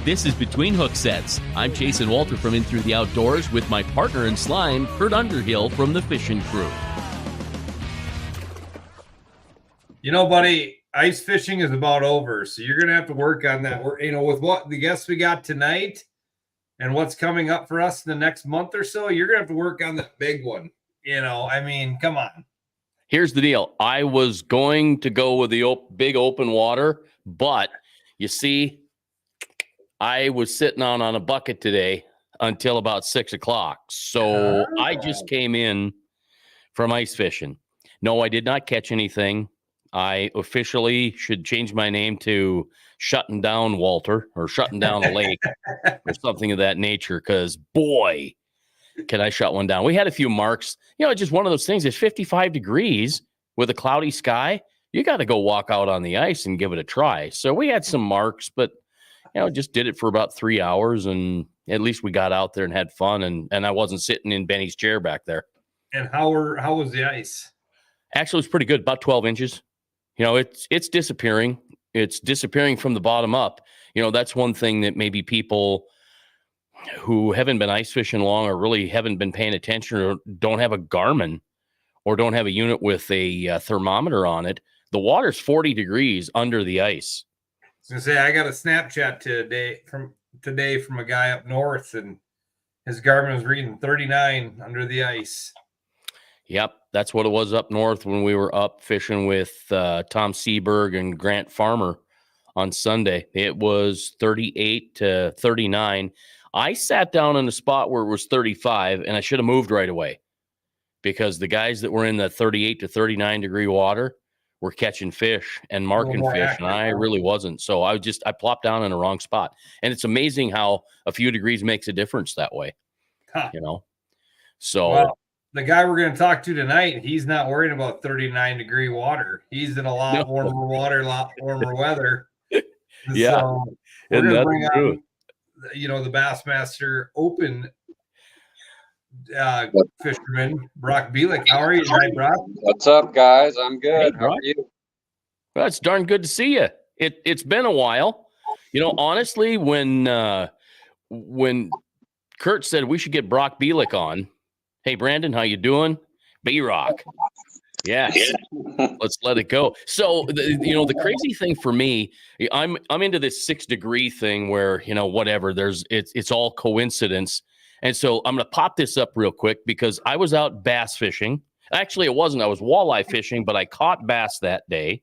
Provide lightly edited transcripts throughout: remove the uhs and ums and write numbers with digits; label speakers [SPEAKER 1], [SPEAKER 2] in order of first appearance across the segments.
[SPEAKER 1] This is Between Hook Sets. I'm Jason Walter from In Through the Outdoors with my partner in slime, Kurt Underhill from the Fishing Crew.
[SPEAKER 2] You know, buddy, ice fishing is about over, so you're going to have to work on that. We're, with what the guests we got tonight and what's coming up for us in the next month or so, you're going to have to work on that big one. Come on.
[SPEAKER 1] Here's the deal. I was going to go with the big open water, but you see, I was sitting on a bucket today until about 6 o'clock. So I just came in from ice fishing. No, I did not catch anything. I officially should change my name to Shutting Down Walter or Shutting Down a Lake or something of that nature. Because, boy, can I shut one down. We had a few marks. Just one of those things. It's 55 degrees with a cloudy sky. You got to go walk out on the ice and give it a try. So we had some marks, but just did it for about 3 hours, and at least we got out there and had fun, and I wasn't sitting in Benny's chair back there.
[SPEAKER 2] And how was the ice?
[SPEAKER 1] Actually, it was pretty good, about 12 inches. It's disappearing. It's disappearing from the bottom up. That's one thing that maybe people who haven't been ice fishing long or really haven't been paying attention or don't have a Garmin or don't have a unit with a thermometer on it. The water's 40 degrees under the ice.
[SPEAKER 2] I was going to say, I got a Snapchat today from a guy up north, and his Garmin was reading 39 under the ice.
[SPEAKER 1] Yep, that's what it was up north when we were up fishing with Tom Seberg and Grant Farmer on Sunday. It was 38 to 39. I sat down in a spot where it was 35, and I should have moved right away because the guys that were in the 38 to 39 degree water were catching fish and marking fish, and I really wasn't. So I plopped down in the wrong spot. And it's amazing how a few degrees makes a difference that way, So
[SPEAKER 2] well, the guy we're going to talk to tonight, he's not worried about 39 degree water. He's in a lot warmer water, a lot warmer weather.
[SPEAKER 1] Yeah.
[SPEAKER 2] So we're going to bring on, the Bassmaster Open fisherman, Brock Belik. How are you tonight, Brock?
[SPEAKER 3] What's up, guys? I'm good.
[SPEAKER 1] Hey,
[SPEAKER 3] how are you?
[SPEAKER 1] Well, it's darn good to see you. It's been a while. Honestly, when Kurt said we should get Brock Belik on, hey, Brandon, how you doing? B-Rock. Yes. Let's let it go. So, the crazy thing for me, I'm into this 6 degree thing where, whatever, it's all coincidence. And so I'm going to pop this up real quick because I was out bass fishing. Actually, it wasn't. I was walleye fishing, but I caught bass that day.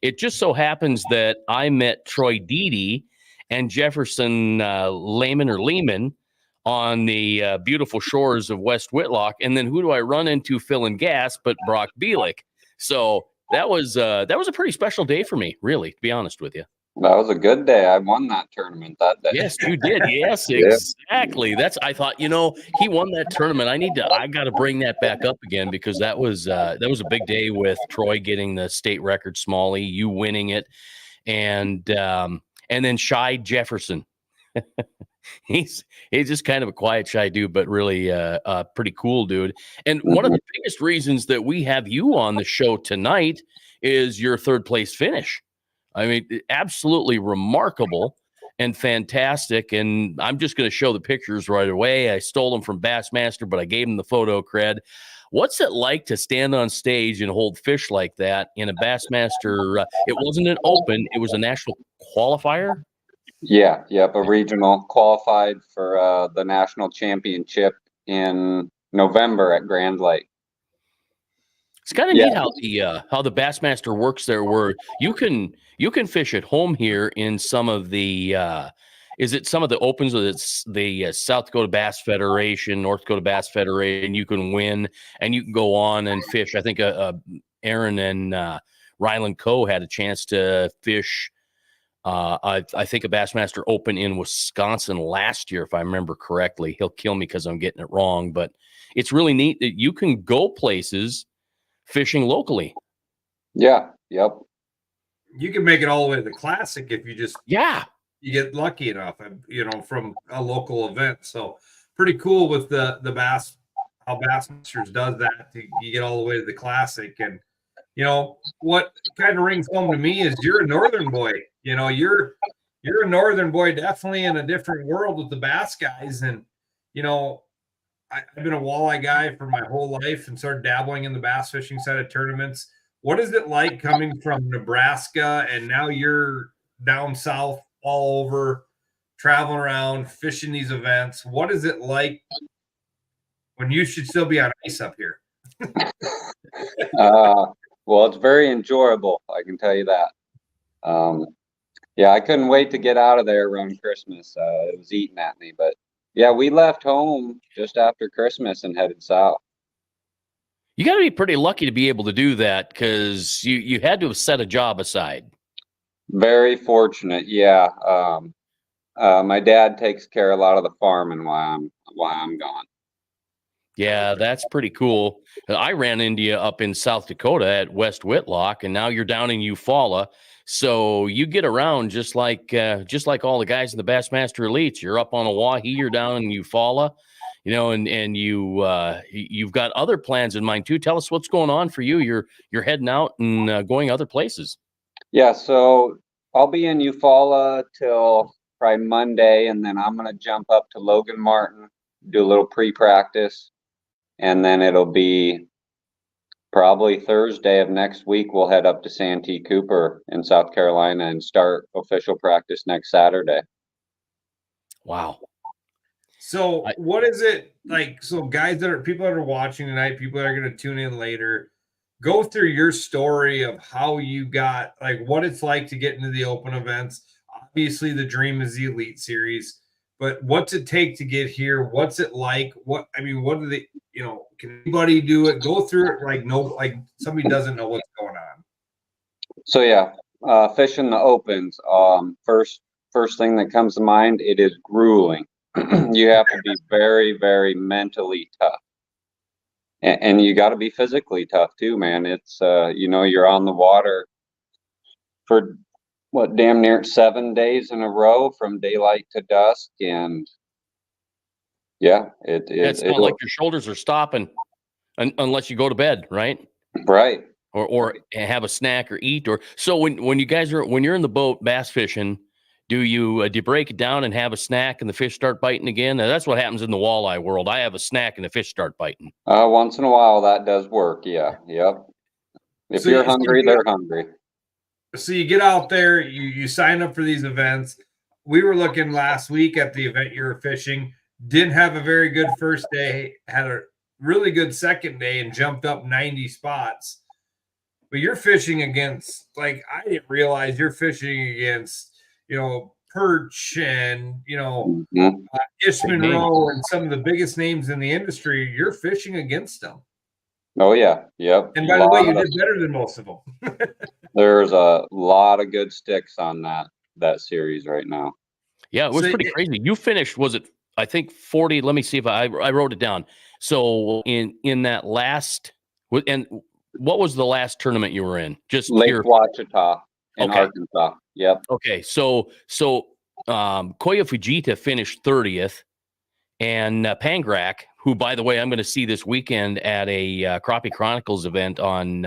[SPEAKER 1] It just so happens that I met Troy Deedy and Jefferson Lehman on the beautiful shores of West Whitlock. And then who do I run into filling gas but Brock Belik? So that was a pretty special day for me, really, to be honest with you.
[SPEAKER 3] That was a good day. I won that tournament that day.
[SPEAKER 1] Yes, you did. Yes, exactly. I thought, he won that tournament. I got to bring that back up again because that was a big day with Troy getting the state record smallie, you winning it, and then Shy Jefferson. He's just kind of a quiet, shy dude, but really a pretty cool dude. And one of the biggest reasons that we have you on the show tonight is your third place finish. I mean, absolutely remarkable and fantastic. And I'm just going to show the pictures right away. I stole them from Bassmaster, but I gave him the photo cred. What's it like to stand on stage and hold fish like that in a Bassmaster? It wasn't an open. It was a national qualifier.
[SPEAKER 3] Yeah. Yep. A regional qualified for the national championship in November at Grand Lake.
[SPEAKER 1] It's kind of neat how the Bassmaster works there, where you can fish at home here in some of the is it some of the opens of the South Dakota Bass Federation, North Dakota Bass Federation. You can win and you can go on and fish. I think Aaron and Ryland Coe had a chance to fish. I think a Bassmaster Open in Wisconsin last year, if I remember correctly. He'll kill me because I'm getting it wrong, but it's really neat that you can go places fishing locally.
[SPEAKER 3] Yeah. Yep.
[SPEAKER 2] You can make it all the way to the Classic if you just you get lucky enough, from a local event. So pretty cool with the Bass, how Bassmasters does that. You get all the way to the Classic, and you know, what kind of rings home to me is you're a northern boy. You know, you're a northern boy, definitely in a different world with the bass guys. And, you know, I've been a walleye guy for my whole life and started dabbling in the bass fishing side of tournaments. What is it like coming from Nebraska and now you're down south all over, traveling around, fishing these events? What is it like when you should still be on ice up here?
[SPEAKER 3] Well, it's very enjoyable, I can tell you that. Yeah, I couldn't wait to get out of there around Christmas. It was eating at me, but yeah, we left home just after Christmas and headed south.
[SPEAKER 1] You got to be pretty lucky to be able to do that because you had to have set a job aside.
[SPEAKER 3] Very fortunate, yeah. My dad takes care of a lot of the farming while I'm gone.
[SPEAKER 1] Yeah, that's pretty cool. I ran into you up in South Dakota at West Whitlock, and now you're down in Eufaula. So you get around just like all the guys in the Bassmaster Elites. You're up on Oahe, you're down in Eufaula, you know, and you've got other plans in mind too. Tell us what's going on for you. You're heading out and going other places.
[SPEAKER 3] Yeah, so I'll be in Eufaula till probably Monday, and then I'm gonna jump up to Logan Martin, do a little pre-practice. And then it'll be probably Thursday of next week. We'll head up to Santee Cooper in South Carolina and start official practice next Saturday.
[SPEAKER 1] Wow.
[SPEAKER 2] So what is it like? So guys people that are watching tonight, people that are going to tune in later, go through your story of how you got, like what it's like to get into the open events. Obviously the dream is the Elite Series, but what's it take to get here? What's it like? What do they, you know, can anybody do it? Go through it like somebody doesn't know what's going on.
[SPEAKER 3] So yeah, fishing the opens. First thing that comes to mind, it is grueling. You have to be very, very mentally tough. And you got to be physically tough too, man. It's you know, you're on the water for what, damn near 7 days in a row from daylight to dusk, and yeah,
[SPEAKER 1] It's not like your shoulders are stopping unless you go to bed, right?
[SPEAKER 3] Right.
[SPEAKER 1] Or have a snack or eat. Or so when you're in the boat bass fishing, do you break it down and have a snack and the fish start biting again? Now, that's what happens in the walleye world. I have a snack and the fish start biting.
[SPEAKER 3] Once in a while that does work. Yeah. Yep. If you're hungry, they're hungry.
[SPEAKER 2] So you get out there, you sign up for these events. We were looking last week at the event you were fishing. Didn't have a very good first day, had a really good second day and jumped up 90 spots. But you're fishing against, like, I didn't realize you're fishing against, you know, perch and, you know, Ishman Rowe and some of the biggest names in the industry. You're fishing against them.
[SPEAKER 3] Oh yeah, yep.
[SPEAKER 2] And by the way, you did better than most of them.
[SPEAKER 3] There's a lot of good sticks on that series right now.
[SPEAKER 1] Yeah, it was pretty crazy. You finished, was it, I think 40, let me see if I wrote it down. So in that last, and what was the last tournament you were in? Just
[SPEAKER 3] Lake
[SPEAKER 1] here.
[SPEAKER 3] Ouachita in Arkansas. Yep.
[SPEAKER 1] Okay, so Koya Fujita finished 30th, and Pangrak, who, by the way, I'm going to see this weekend at a Crappie Chronicles event on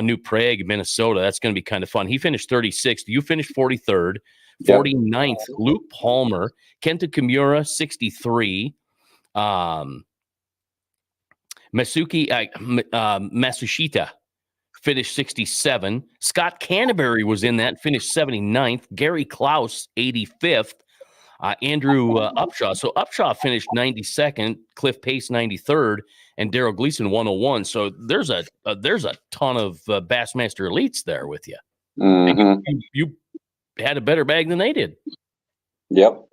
[SPEAKER 1] New Prague, Minnesota. That's going to be kind of fun. He finished 36th. You finished 43rd. 49th, Luke Palmer. Kenta Kimura, 63. Masushita finished 67. Scott Canterbury was in that, finished 79th. Gary Klaus, 85th. Andrew Upshaw. So Upshaw finished 92nd. Cliff Pace, 93rd. And Daryl Gleason, 101. So there's a ton of Bassmaster Elites there with you.
[SPEAKER 3] Mm-hmm.
[SPEAKER 1] You had a better bag than they did.
[SPEAKER 3] Yep.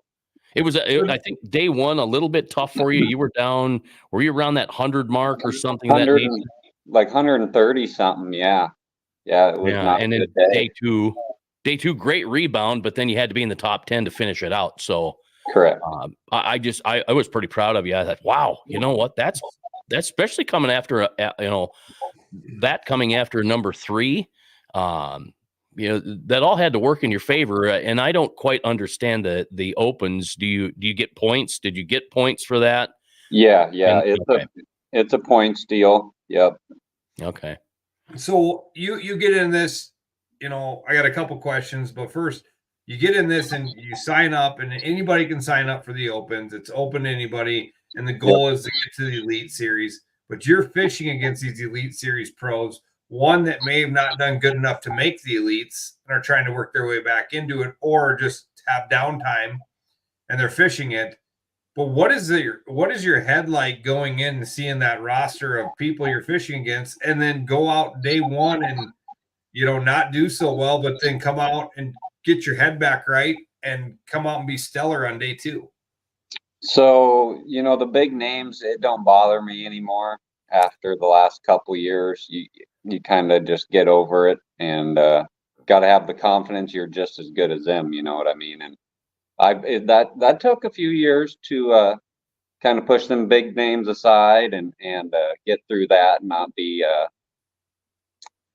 [SPEAKER 1] It was, I think, day one a little bit tough for you. You were down, were you around that 100 mark or something? Like
[SPEAKER 3] 130 something. Yeah. Yeah. It was not
[SPEAKER 1] and
[SPEAKER 3] a
[SPEAKER 1] then
[SPEAKER 3] good day.
[SPEAKER 1] Day two, great rebound, but then you had to be in the top 10 to finish it out. So
[SPEAKER 3] correct.
[SPEAKER 1] I was pretty proud of you. I thought, wow, you know what? That's especially coming after coming after number 3. You know, that all had to work in your favor, and I don't quite understand the opens. Do you get points? Did you get points for that?
[SPEAKER 3] Yeah. It's a points deal. Yep.
[SPEAKER 1] Okay.
[SPEAKER 2] So you get in this, I got a couple questions, but first you get in this and you sign up, and anybody can sign up for the opens. It's open to anybody, and the goal is to get to the Elite Series. But you're fishing against these Elite Series pros, one that may have not done good enough to make the elites and are trying to work their way back into it, or just have downtime and they're fishing it. But what is your head like going in and seeing that roster of people you're fishing against, and then go out day one and not do so well, but then come out and get your head back right and come out and be stellar on day two?
[SPEAKER 3] So, the big names, it don't bother me anymore. After the last couple years, you kind of just get over it, and got to have the confidence you're just as good as them. You know what I mean? And that took a few years to kind of push them big names aside and get through that and not be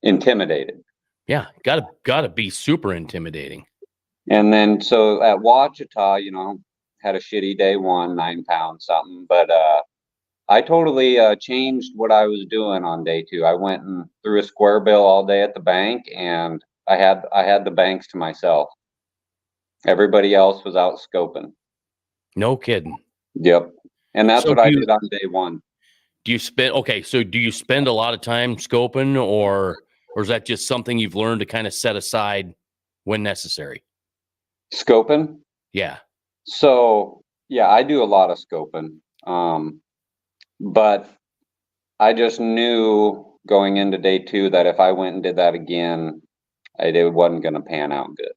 [SPEAKER 3] intimidated.
[SPEAKER 1] Yeah, gotta be super intimidating.
[SPEAKER 3] And then so at Ouachita, had a shitty day one, 9 pounds something, but I totally changed what I was doing on day two. I went and threw a square bill all day at the bank, and I had the banks to myself. Everybody else was out scoping.
[SPEAKER 1] No kidding.
[SPEAKER 3] Yep. And that's what I did on day one.
[SPEAKER 1] Do you spend a lot of time scoping, or is that just something you've learned to kind of set aside when necessary?
[SPEAKER 3] Scoping?
[SPEAKER 1] Yeah.
[SPEAKER 3] So yeah, I do a lot of scoping. But I just knew going into day two that if I went and did that again, it wasn't going to pan out good.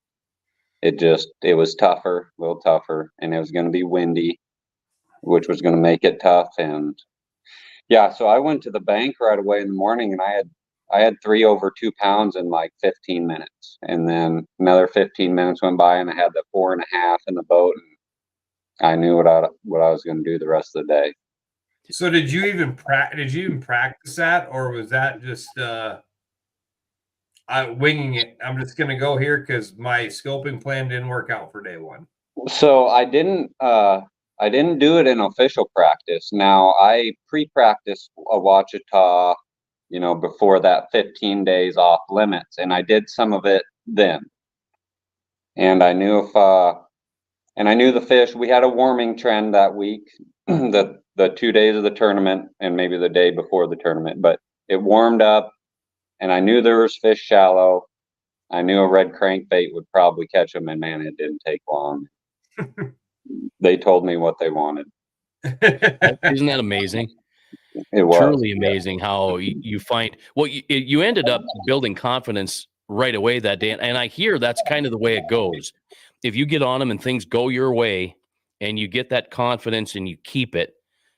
[SPEAKER 3] It was tougher, a little tougher, and it was going to be windy, which was going to make it tough. And yeah, so I went to the bank right away in the morning, and I had 3 over 2 pounds in like 15 minutes. And then another 15 minutes went by, and I had the 4.5 in the boat, and I knew what I was going to do the rest of the day.
[SPEAKER 2] So did you even practice that, or was that just winging it? I'm just going to go here because my scoping plan didn't work out for day one.
[SPEAKER 3] So I didn't do it in official practice. Now I pre-practiced a Ouachita, before that 15 days off limits, and I did some of it then. And I knew the fish. We had a warming trend that week, the 2 days of the tournament and maybe the day before the tournament, but it warmed up, and I knew there was fish shallow. I knew a red crankbait would probably catch them, and man, it didn't take long. They told me what they wanted.
[SPEAKER 1] Isn't that amazing?
[SPEAKER 3] It was
[SPEAKER 1] truly amazing how you find you ended up building confidence right away that day. And I hear that's kind of the way it goes. If you get on them and things go your way and you get that confidence and you keep it,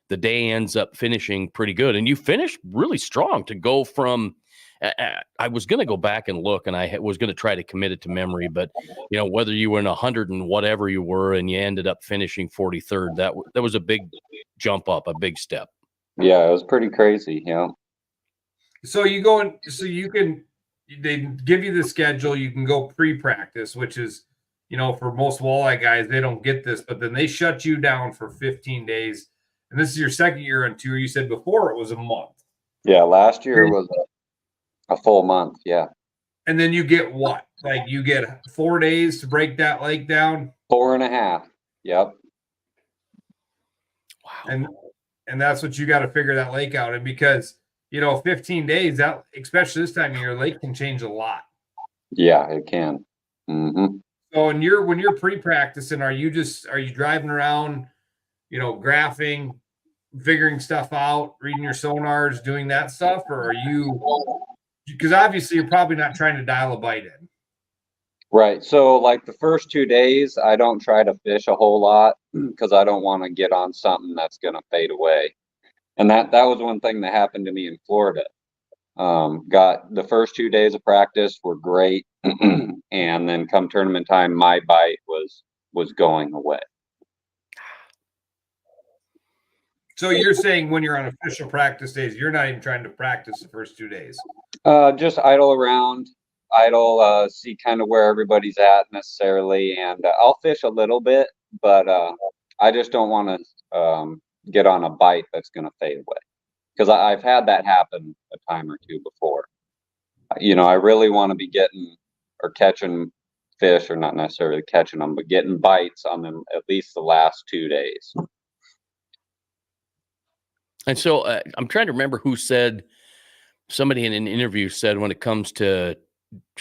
[SPEAKER 1] the day ends up finishing pretty good. And you finish really strong to go from, I was going to go back and look, and I was going to try to commit it to memory, but whether you were in 100 and whatever you were, and you ended up finishing 43rd, that was a big jump up, a big step.
[SPEAKER 3] Yeah, it was pretty crazy.
[SPEAKER 2] So you go in, so they give you the schedule. You can go pre-practice, which is, for most walleye guys, they don't get this, but then they shut you down for 15 days. And this is your second year on tour. You said before it was a month.
[SPEAKER 3] Yeah, last year was a full month. Yeah.
[SPEAKER 2] And then you get what? Like you get 4 days to break that lake down?
[SPEAKER 3] 4.5. Yep.
[SPEAKER 1] Wow.
[SPEAKER 2] And that's what you got to figure that lake out. And because, 15 days, that, especially this time of year, lake can change a lot.
[SPEAKER 3] Yeah, it can. Mm-hmm.
[SPEAKER 2] So when you're pre-practicing, are you driving around, graphing, figuring stuff out, reading your sonars, doing that stuff? Or are you, because obviously you're probably not trying to dial a bite in.
[SPEAKER 3] Right. So like the first 2 days, I don't try to fish a whole lot because I don't want to get on something that's going to fade away. And that was one thing that happened to me in Florida. Got the first 2 days of practice were great. And then come tournament time, my bite was going away.
[SPEAKER 2] So you're saying when you're on official practice days, you're not even trying to practice the first 2 days?
[SPEAKER 3] Just idle around, see kind of where everybody's at necessarily. And I'll fish a little bit, but I just don't want to get on a bite that's going to fade away. Because I've had that happen a time or two before. I really want to be getting or catching fish, or not necessarily catching them, but getting bites on them at least the last 2 days.
[SPEAKER 1] And so I'm trying to remember who said, somebody in an interview said, when it comes to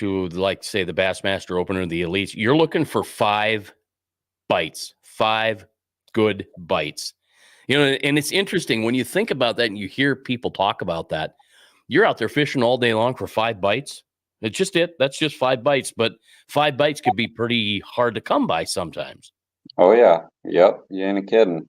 [SPEAKER 1] like say the Bassmaster Open or the Elites, you're looking for 5 bites, 5 good bites. And it's interesting when you think about that and you hear people talk about that. You're out there fishing all day long for 5 bites. It's just that's just 5 bites, but 5 bites could be pretty hard to come by sometimes.
[SPEAKER 3] Oh yeah. Yep. You ain't kidding.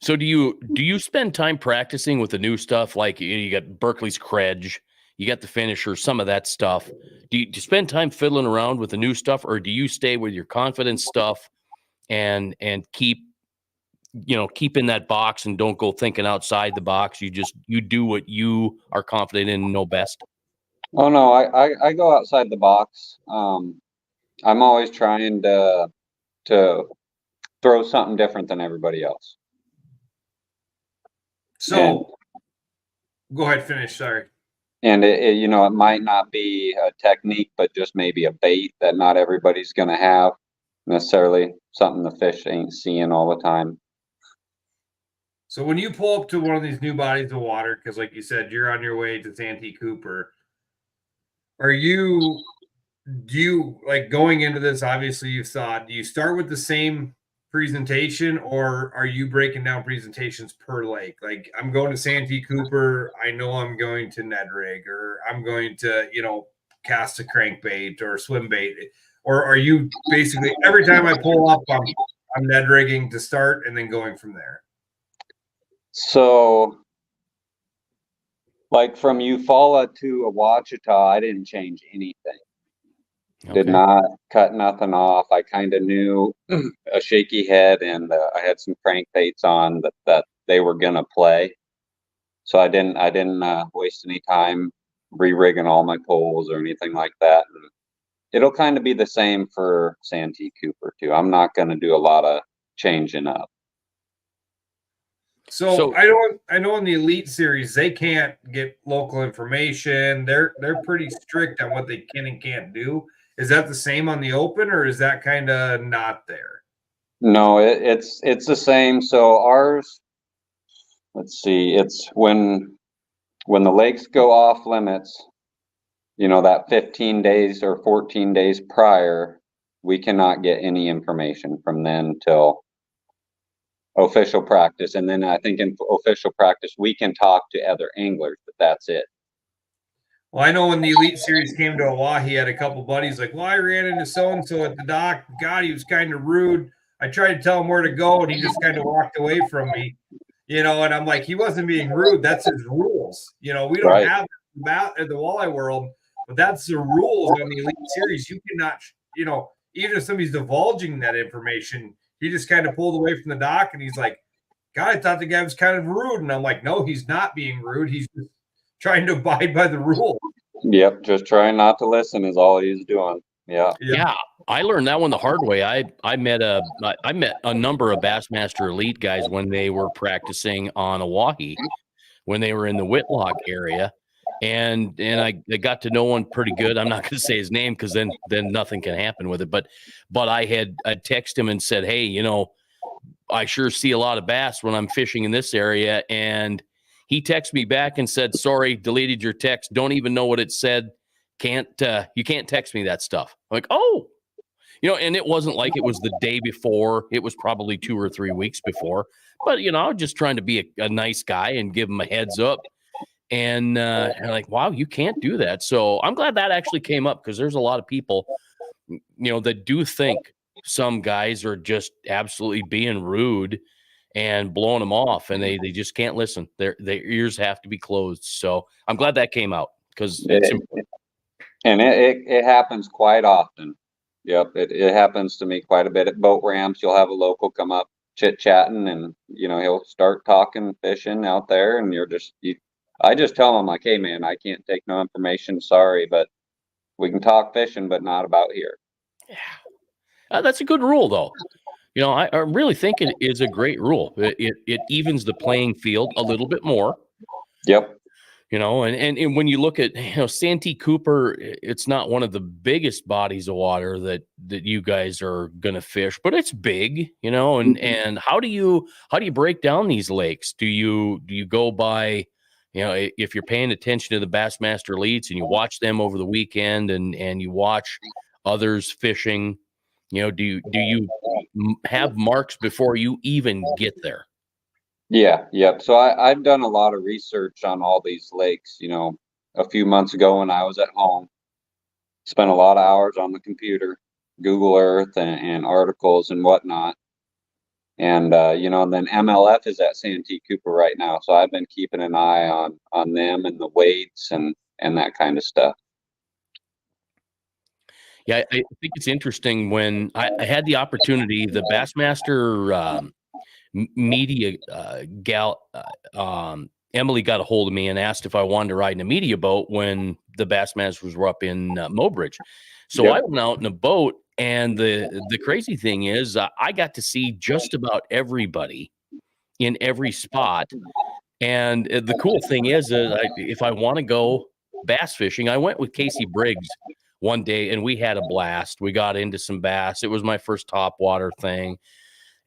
[SPEAKER 1] So do you spend time practicing with the new stuff? Like you got Berkeley's Credge, you got the finisher, some of that stuff. Do you spend time fiddling around with the new stuff, or do you stay with your confidence stuff and keep in that box and don't go thinking outside the box? You do what you are confident in and know best.
[SPEAKER 3] Oh no, I go outside the box. I'm always trying to throw something different than everybody else.
[SPEAKER 2] So go ahead, finish. Sorry.
[SPEAKER 3] And it might not be a technique, but just maybe a bait that not everybody's going to have necessarily, something the fish ain't seeing all the time.
[SPEAKER 2] So when you pull up to one of these new bodies of water, because like you said, you're on your way to Santee Cooper, do you like going into this? Obviously, you thought, do you start with the same presentation, or are you breaking down presentations per lake? Like, I'm going to Santee Cooper, I know I'm going to Ned rig, or I'm going to cast a crankbait or swim bait, or are you basically every time I pull up I'm Ned rigging to start and then going from there?
[SPEAKER 3] So like from Eufaula to Ouachita, I didn't change anything. Okay. Did not cut nothing off. I kind of knew a shaky head, and I had some crankbaits on that they were gonna play. So I didn't waste any time re-rigging all my poles or anything like that. And it'll kind of be the same for Santee Cooper too. I'm not gonna do a lot of changing up.
[SPEAKER 2] So I know in the Elite Series they can't get local information. They're pretty strict on what they can and can't do. Is that the same on the Open, or is that kind of not there?
[SPEAKER 3] No, it's the same. So ours, let's see, it's when the lakes go off limits, that 15 days or 14 days prior, we cannot get any information from then till official practice. And then I think in official practice, we can talk to other anglers, but that's it.
[SPEAKER 2] Well, I know when the Elite Series came to Hawaii, he had a couple buddies like, well, I ran into so-and-so at the dock. God, he was kind of rude. I tried to tell him where to go, and he just kind of walked away from me, and I'm like, he wasn't being rude. That's his rules. We don't have that in the walleye world, but that's the rules on the Elite Series. You cannot, even if somebody's divulging that information, he just kind of pulled away from the dock, and he's like, God, I thought the guy was kind of rude. And I'm like, no, he's not being rude. He's just trying to abide by the rules.
[SPEAKER 3] Yep, just trying not to listen is all he's doing. Yeah.
[SPEAKER 1] I learned that one the hard way. I met a number of Bassmaster Elite guys when they were practicing on Oahe, when they were in the Whitlock area, and I got to know one pretty good. I'm not going to say his name because then nothing can happen with it. But I texted him and said, hey, I sure see a lot of bass when I'm fishing in this area, and he texted me back and said, sorry, deleted your text. Don't even know what it said. You can't text me that stuff. I'm like, oh, and it wasn't like it was the day before. It was probably 2 or 3 weeks before. But, I was just trying to be a nice guy and give him a heads up. And like, wow, you can't do that. So I'm glad that actually came up, because there's a lot of people, that do think some guys are just absolutely being rude and blowing them off, and they just can't listen. Their ears have to be closed. So I'm glad that came out, because it's important.
[SPEAKER 3] And it happens quite often. Yep, it happens to me quite a bit at boat ramps. You'll have a local come up chit-chatting, and he'll start talking fishing out there, and I just tell him, like, hey man, I can't take no information, sorry, but we can talk fishing, but not about here.
[SPEAKER 1] Yeah, that's a good rule though. I really think it is a great rule. It evens the playing field a little bit more.
[SPEAKER 3] Yep.
[SPEAKER 1] And when you look at, Santee Cooper, it's not one of the biggest bodies of water that you guys are going to fish, but it's big, and how do you break down these lakes? Do you go by, if you're paying attention to the Bassmaster elites and you watch them over the weekend and you watch others fishing, do you have marks before you even get there?
[SPEAKER 3] Yeah, yep. So I've done a lot of research on all these lakes, a few months ago when I was at home. Spent a lot of hours on the computer, Google Earth and articles and whatnot. And then MLF is at Santee Cooper right now. So I've been keeping an eye on them and the weights and that kind of stuff.
[SPEAKER 1] Yeah, I think it's interesting when I had the opportunity, the Bassmaster media gal, Emily got a hold of me and asked if I wanted to ride in a media boat when the Bassmasters were up in Mobridge. So I went out in a boat, and the crazy thing is I got to see just about everybody in every spot. And the cool thing is if I want to go bass fishing, I went with Casey Briggs one day and we had a blast. We got into some bass. It was my first topwater thing.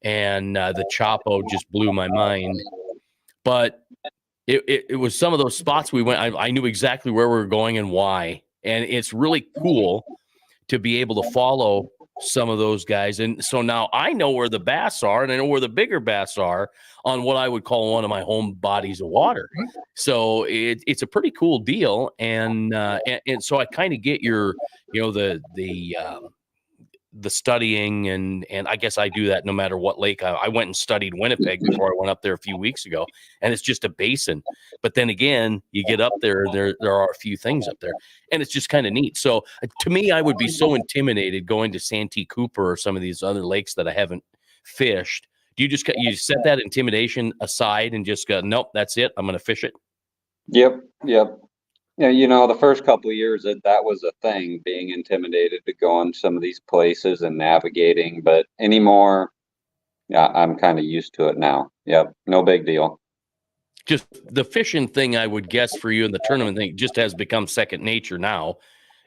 [SPEAKER 1] And the Chapo just blew my mind. But it was some of those spots we went. I knew exactly where we were going and why. And it's really cool to be able to follow some of those guys. And so now I know where the bass are, and I know where the bigger bass are on what I would call one of my home bodies of water. So it's a pretty cool deal. And so I kind of get your, the studying, and I guess I do that no matter what lake. I went and studied Winnipeg before I went up there a few weeks ago, and it's just a basin. But then again, you get up there are a few things up there, and it's just kind of neat. So to me, I would be so intimidated going to Santee Cooper or some of these other lakes that I haven't fished. Do you set that intimidation aside and just go, nope, that's it, I'm going to fish it?
[SPEAKER 3] Yep. Yeah, the first couple of years that was a thing, being intimidated to go on some of these places and navigating. But anymore, yeah, I'm kind of used to it now. Yep, no big deal.
[SPEAKER 1] Just the fishing thing, I would guess for you, and the tournament thing just has become second nature now,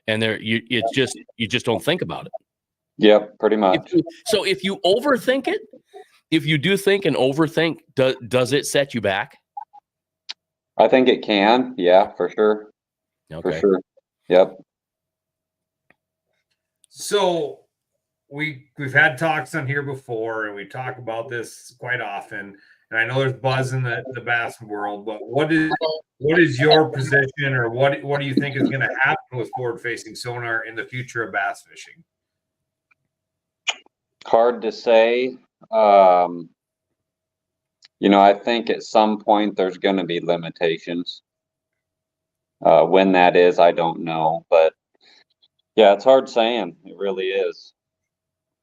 [SPEAKER 1] and you just don't think about it.
[SPEAKER 3] Yep, pretty much.
[SPEAKER 1] So if you overthink it, if you do think and overthink, does it set you back?
[SPEAKER 3] I think it can. Yeah, for sure.
[SPEAKER 1] Okay.
[SPEAKER 3] For sure. Yep.
[SPEAKER 2] So we've had talks on here before, and we talk about this quite often. And I know there's buzz in the bass world, but what is your position, or what do you think is going to happen with forward-facing sonar in the future of bass fishing?
[SPEAKER 3] Hard to say. I think at some point there's going to be limitations. When that is, I don't know, but yeah, it's hard saying. It really is.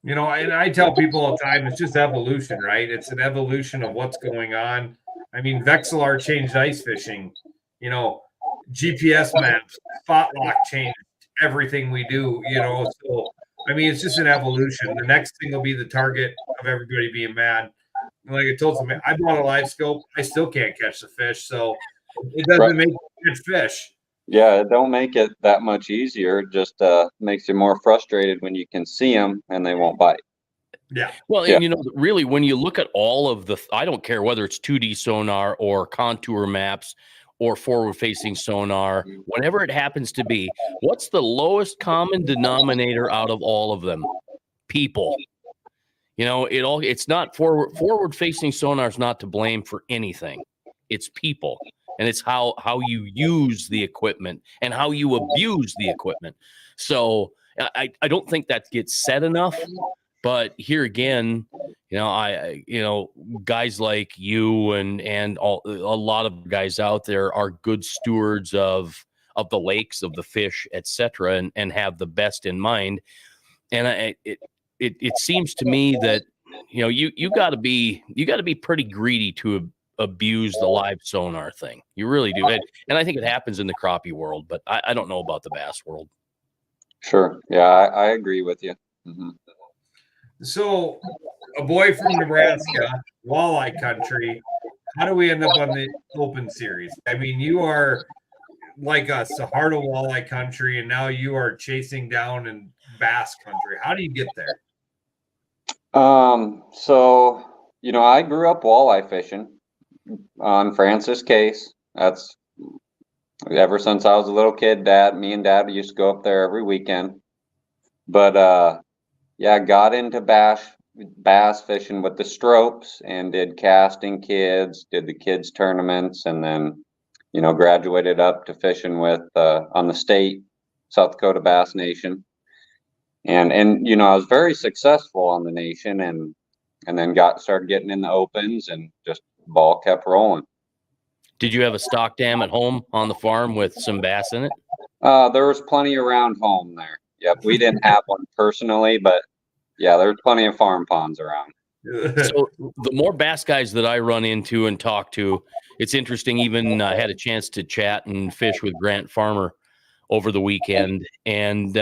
[SPEAKER 2] And I tell people all the time, it's just evolution, right? It's an evolution of what's going on. I mean, Vexilar changed ice fishing. GPS maps, spot lock changed everything we do. So I mean, it's just an evolution. The next thing will be the target of everybody being mad. And like I told somebody, I bought a live scope. I still can't catch the fish, so it doesn't make you catch fish.
[SPEAKER 3] Yeah, it don't make it that much easier. It just makes you more frustrated when you can see them and they won't bite.
[SPEAKER 2] Yeah.
[SPEAKER 1] Well, and really, when you look at all of I don't care whether it's 2D sonar or contour maps or forward-facing sonar, whatever it happens to be, what's the lowest common denominator out of all of them? People. It's not forward-facing sonar is not to blame for anything. It's people. And it's how you use the equipment and how you abuse the equipment. So I don't think that gets said enough. But here again, guys like you and a lot of guys out there are good stewards of the lakes, of the fish, etc., and have the best in mind. And it seems to me that you got to be pretty greedy to abuse the live sonar thing. You really do. And I think it happens in the crappie world, but I don't know about the bass world.
[SPEAKER 3] Sure. Yeah, I agree with you. Mm-hmm.
[SPEAKER 2] So a boy from Nebraska, walleye country, how do we end up on the Open Series? I mean, you are like us, the heart of walleye country, and now you are chasing down in bass country. How do you get there?
[SPEAKER 3] So, I grew up walleye fishing on Francis Case. That's ever since I was a little kid. Me and Dad used to go up there every weekend. But yeah, got into bass fishing with the Stropes and did casting kids, did the kids tournaments, and then graduated up to fishing with on the state South Dakota Bass Nation. And I was very successful on the nation, and then started getting in the opens, and just ball kept rolling.
[SPEAKER 1] Did you have a stock dam at home on the farm with some bass in it?
[SPEAKER 3] There was plenty around home there. Yep, we didn't have one personally, but yeah, there's plenty of farm ponds around.
[SPEAKER 1] So the more bass guys that I run into and talk to, it's interesting. Even I had a chance to chat and fish with Grant Farmer over the weekend, and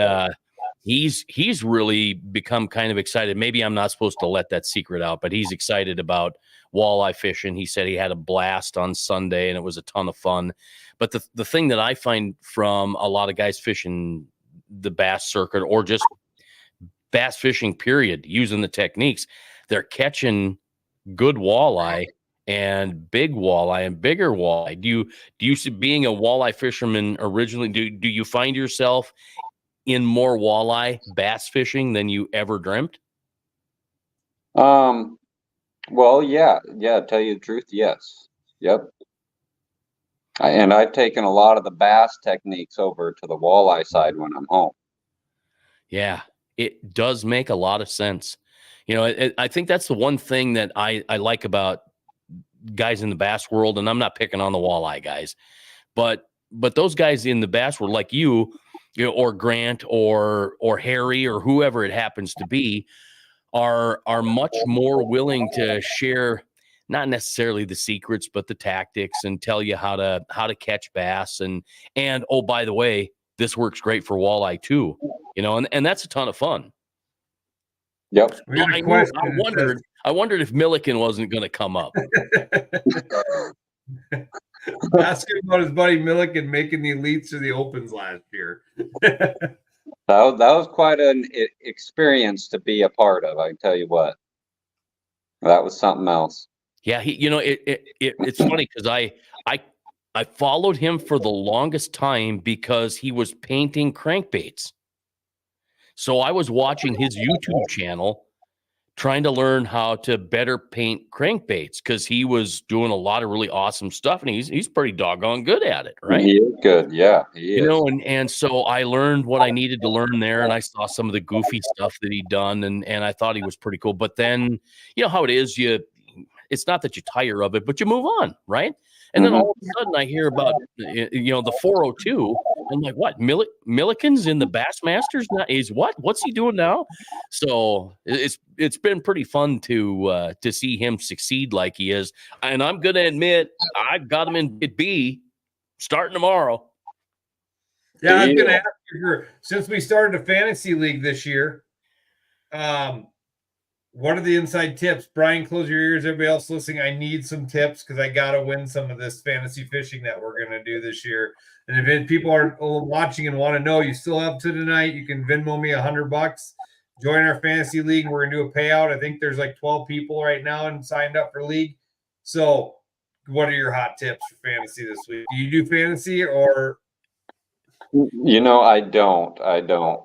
[SPEAKER 1] he's really become kind of excited. Maybe I'm not supposed to let that secret out, but he's excited about walleye fishing. He said he had a blast on Sunday and it was a ton of fun. But the thing that I find from a lot of guys fishing the bass circuit, or just bass fishing period, using the techniques, they're catching good walleye and big walleye and bigger walleye. Do you see, being a walleye fisherman originally, do you find yourself in more walleye bass fishing than you ever dreamt?
[SPEAKER 3] Well, yeah, tell you the truth, yes. Yep. And I've taken a lot of the bass techniques over to the walleye side when I'm home.
[SPEAKER 1] Yeah, it does make a lot of sense. I think that's the one thing that I like about guys in the bass world, and I'm not picking on the walleye guys, but those guys in the bass world, like you know, or Grant or Harry or whoever it happens to be, are much more willing to share, not necessarily the secrets, but the tactics, and tell you how to catch bass. And oh, by the way, this works great for walleye too, and that's a ton of fun.
[SPEAKER 3] Yep.
[SPEAKER 1] I wondered if Milliken wasn't going to come up.
[SPEAKER 2] Ask him about his buddy Milliken making the elites or the opens last year.
[SPEAKER 3] That was quite an experience to be a part of. I can tell you what, that was something else.
[SPEAKER 1] Yeah, it's funny because I followed him for the longest time because he was painting crankbaits. So I was watching his YouTube channel, trying to learn how to better paint crankbaits, because he was doing a lot of really awesome stuff, and he's pretty doggone good at it, right?
[SPEAKER 3] He is good, yeah. He is.
[SPEAKER 1] And so I learned what I needed to learn there, and I saw some of the goofy stuff that he'd done, and I thought he was pretty cool. But then, how it is, it's not that you tire of it, but you move on, right? And then all of a sudden I hear about, the 402. I'm like, what? Milliken's in the Bassmasters now? What's he doing now? So it's been pretty fun to see him succeed like he is. And I'm going to admit, I've got him in B starting tomorrow.
[SPEAKER 2] Yeah, I was going to ask you, since we started a fantasy league this year, what are the inside tips? Brian, close your ears. Everybody else listening, I need some tips because I got to win some of this fantasy fishing that we're going to do this year. And if people are watching and want to know, you still have to tonight. You can Venmo me $100. Join our fantasy league. We're going to do a payout. I think there's like 12 people right now and signed up for league. So what are your hot tips for fantasy this week? Do you do fantasy or?
[SPEAKER 3] I don't.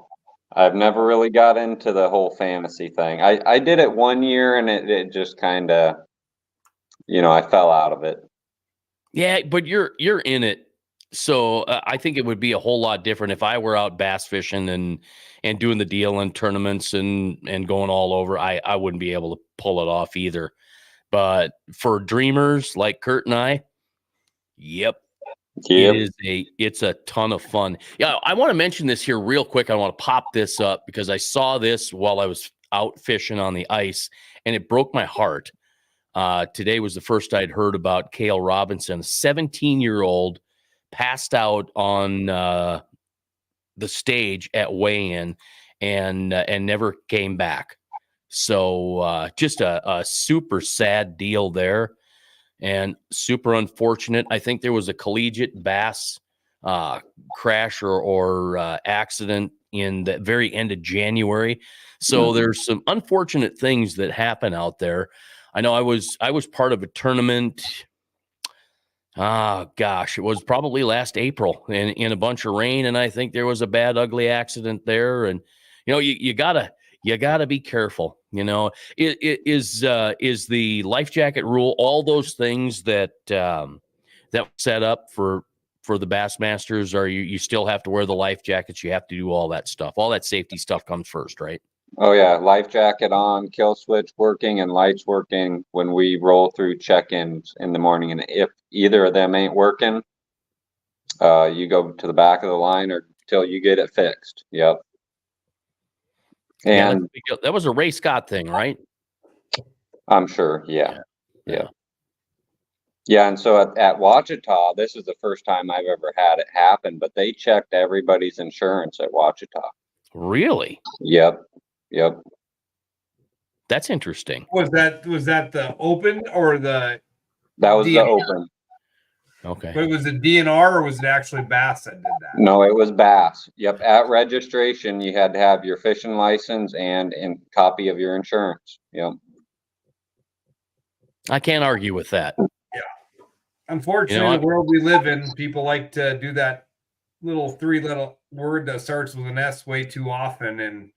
[SPEAKER 3] I've never really got into the whole fantasy thing. I did it one year, and it just kind of, I fell out of it.
[SPEAKER 1] Yeah, but you're in it. So I think it would be a whole lot different if I were out bass fishing and doing the deal in tournaments and going all over. I wouldn't be able to pull it off either. But for dreamers like Kurt and I, yep. It's a ton of fun. Yeah, I want to mention this here real quick. I want to pop this up because I saw this while I was out fishing on the ice, and it broke my heart. Today was the first I'd heard about Cale Robinson, a 17-year-old, passed out on the stage at weigh-in and never came back. So just a super sad deal there. And super unfortunate. I think there was a collegiate bass crash or accident in the very end of January. So there's some unfortunate things that happen out there. I know I was part of a tournament. Gosh, it was probably last April in a bunch of rain, and I think there was a bad, ugly accident there. And you gotta be careful. It is the life jacket rule, all those things that set up for the Bassmasters, or you still have to wear the life jackets. You have to do all that stuff. All that safety stuff comes first, right?
[SPEAKER 3] Oh yeah, life jacket on, kill switch working, and lights working when we roll through check-ins in the morning. And if either of them ain't working, you go to the back of the line or till you get it fixed. Yep. And
[SPEAKER 1] that was a Ray Scott thing, right?
[SPEAKER 3] I'm sure. Yeah. And so at Ouachita, this is the first time I've ever had it happen, but they checked everybody's insurance at Ouachita.
[SPEAKER 1] Really?
[SPEAKER 3] Yep.
[SPEAKER 1] That's interesting.
[SPEAKER 2] Was that the open or the?
[SPEAKER 3] That was
[SPEAKER 2] DNR?
[SPEAKER 3] the open.
[SPEAKER 1] Okay.
[SPEAKER 2] But was it DNR or was it actually Bass that did that?
[SPEAKER 3] No, it was Bass. Yep. At registration, you had to have your fishing license and copy of your insurance. Yep.
[SPEAKER 1] I can't argue with that.
[SPEAKER 2] Yeah. Unfortunately, the world we live in, people like to do that little three-letter word that starts with an S way too often, and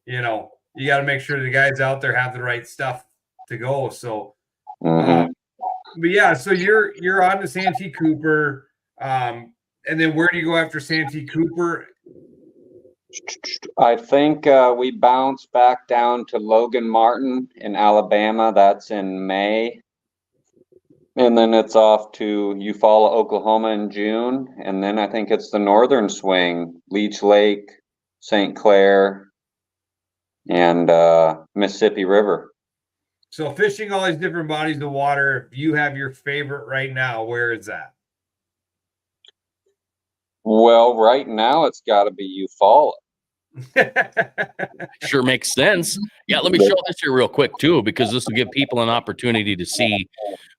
[SPEAKER 2] you got to make sure the guys out there have the right stuff to go. So, but yeah, so you're on to Santee Cooper, and then where do you go after Santee Cooper?
[SPEAKER 3] I think we bounce back down to Logan Martin in Alabama. That's in May. And then it's off to Eufaula, Oklahoma in June. And then I think it's the northern swing, Leech Lake, St. Clair, and Mississippi River.
[SPEAKER 2] So fishing all these different bodies of water, if you have your favorite right now, where is that?
[SPEAKER 3] Well, right now it's got to be Eufaula.
[SPEAKER 1] Sure makes sense. Yeah, let me show this here real quick too, because this will give people an opportunity to see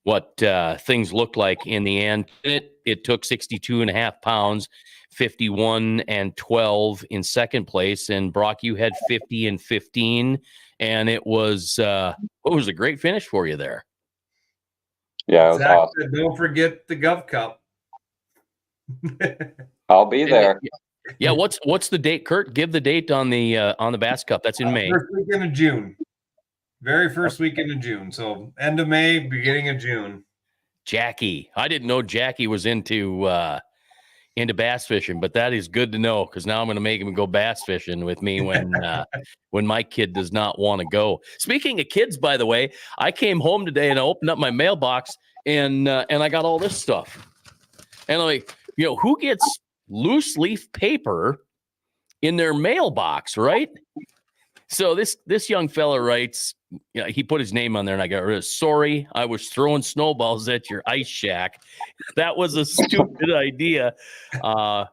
[SPEAKER 1] what things look like in the end. It took 62.5 pounds, 51 and 12 in second place, and Brock, you had 50 and 15, and it was a great finish for you there.
[SPEAKER 3] Yeah, it was awesome.
[SPEAKER 2] Don't forget the Gov Cup.
[SPEAKER 3] I'll be there.
[SPEAKER 1] Yeah, what's the date, Kurt? Give the date on the Bass Cup. That's in May.
[SPEAKER 2] First weekend of June. Very first weekend of June. So end of May, beginning of June.
[SPEAKER 1] Jackie. I didn't know Jackie was into bass fishing, but that is good to know, because now I'm going to make him go bass fishing with me when my kid does not want to go. Speaking of kids, by the way, I came home today and I opened up my mailbox and I got all this stuff. And I'm like, who gets loose leaf paper in their mailbox, right? So this young fella writes, he put his name on there, and I got rid of. Sorry, I was throwing snowballs at your ice shack. That was a stupid idea. I'm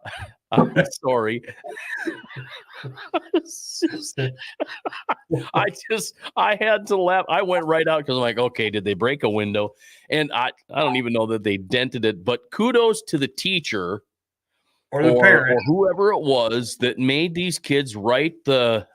[SPEAKER 1] sorry. I had to laugh. I went right out because I'm like, okay, did they break a window? And I don't even know that they dented it, but kudos to the teacher
[SPEAKER 2] or the parent
[SPEAKER 1] or whoever it was that made these kids write the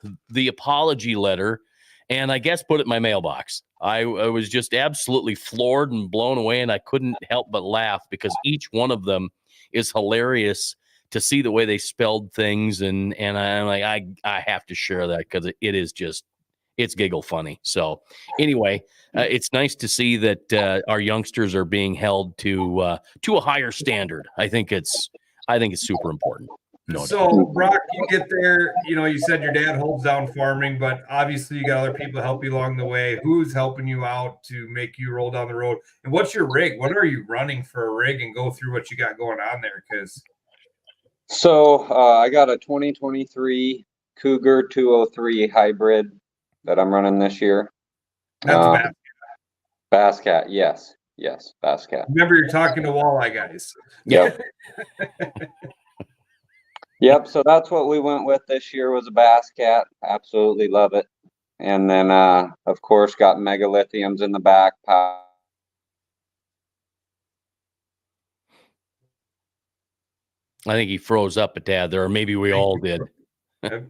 [SPEAKER 1] apology letter, and I guess put it in my mailbox. I was just absolutely floored and blown away, and I couldn't help but laugh because each one of them is hilarious to see the way they spelled things, and I'm like, I have to share that because it is just, it's giggle funny. So anyway, it's nice to see that our youngsters are being held to a higher standard. I think it's super important.
[SPEAKER 2] So Brock, you get there, you said your dad holds down farming, but obviously you got other people help you along the way. Who's helping you out to make you roll down the road? And what's your rig? What are you running for a rig, and go through what you got going on there?
[SPEAKER 3] So I got a 2023 Cougar 203 hybrid that I'm running this year.
[SPEAKER 2] That's
[SPEAKER 3] Bass Cat. Yes, Bass Cat.
[SPEAKER 2] Remember, you're talking to walleye guys.
[SPEAKER 3] Yep. Yep. So that's what we went with this year, was a Bass Cat. Absolutely love it. And then, of course, got megalithiums in the back.
[SPEAKER 1] I think he froze up a tad there, or maybe we all did.
[SPEAKER 2] All